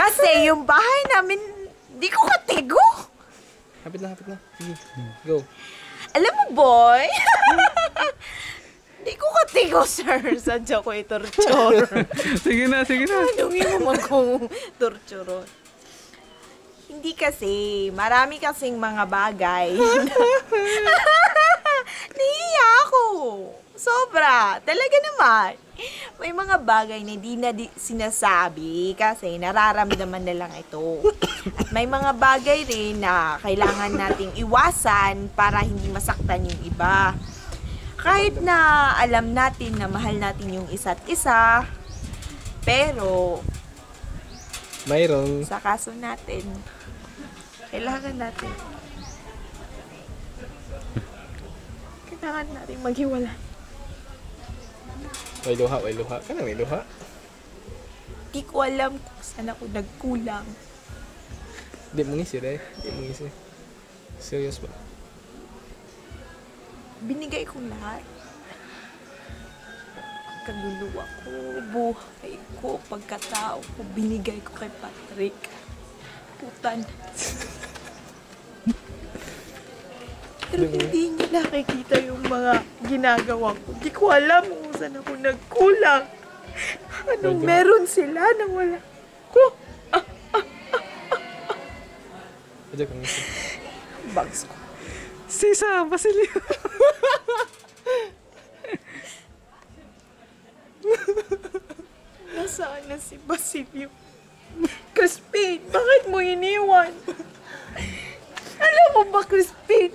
Kasi yung bahay namin, di ko katigo. Hapit na, hapit na. Sige, go. Alam mo, boy, di ko katigo, sir. Sadya ko i-torture. Sige na, sige na. Anong mo kong torture? Hindi kasi, marami kasing mga bagay. Nahiya ako. Sobra. Talaga naman. May mga bagay na di na sinasabi kasi nararamdaman na lang ito. At may mga bagay rin na kailangan nating iwasan para hindi masaktan yung iba. Kahit na alam natin na mahal natin yung isa't isa, pero Mayroong. sa kaso natin, kailangan natin maghiwalay. May luha, may luha. Ka na, may luha. Di ko alam kung saan ako nagkulang. Di mo ngisi, eh. Di mo ngisi. Serious ba? Binigay ko lahat. Kaluluwa ko, buhay ko, pagkatao ko, binigay ko kay Patrick. Putan. Pero hindi niya nakikita yung mga ginagawa ko. Di ko alam kung saan ako nagkulang. Anong meron sila nang wala ko? Adyo kang ngisi. Bags ko. Sisa, Basilio. Nasaan na si Basilio? Crispin, bakit mo iniwan? Alam mo ba, Crispin?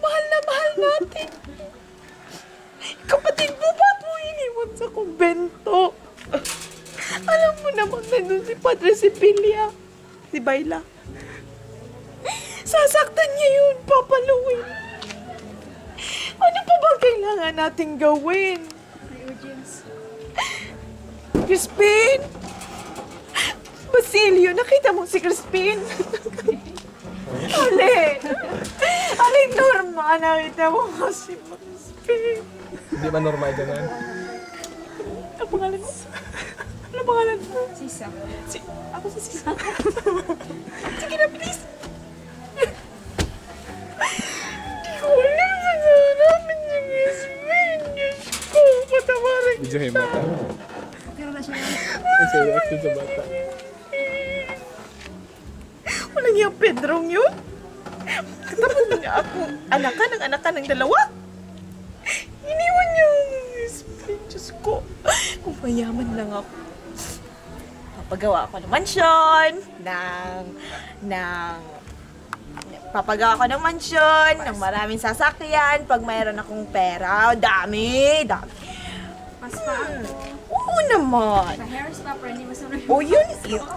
Mahal na mahal natin. Kapatid mo, ba't mo iniwan sa kumbento? Alam mo naman nandun si Padre Sipilia. Si Bayla. Sasaktan niya yun, papaluin. Ano pa ba kailangan nating gawin? Crispin! Basilio, nakita mo si Crispin? Alin! Alin, Norma, nakita mo si Crispin? Hindi ba normal ganun? Ano pangalan mo? Ano pangalan mo? Sisa. Ako si Sisa. Sige na, please. Di ko alam sa namin si Crispin. Diyos ko, patawarin Medyo himata. Pero na siya. Kasi reaction sa bata. Walang yung Pedrong yun. Tapos niya ako, anak ka ng dalawa. Iniwan niya yung Crispin. Diyos ko, kung mayaman lang ako. Papagawa ako ng mansyon, papagawa ako ng mansyon, ng maraming sasakyan, pag mayroon akong pera, dami. Mas pa Oo naman. sa hair stopper, hindi masunod. O yun,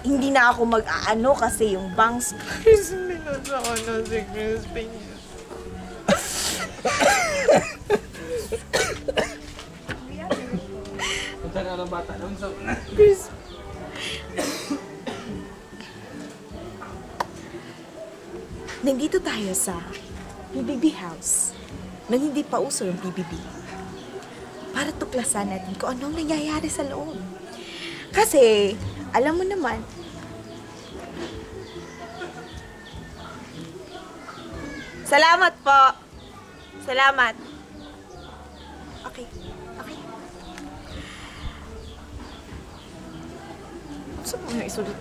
hindi na ako mag-aano kasi yung bangs. Crispin na sa ano si Crispin. Punta na ng bata. Crispin. Nandito tayo sa PBB House nang hindi pa uso yung PBB. Para tuklasan natin kung anong nangyayari sa loob. Kasi, alam mo naman, salamat po. Salamat. Okay. Okay. Saan mo na isulit?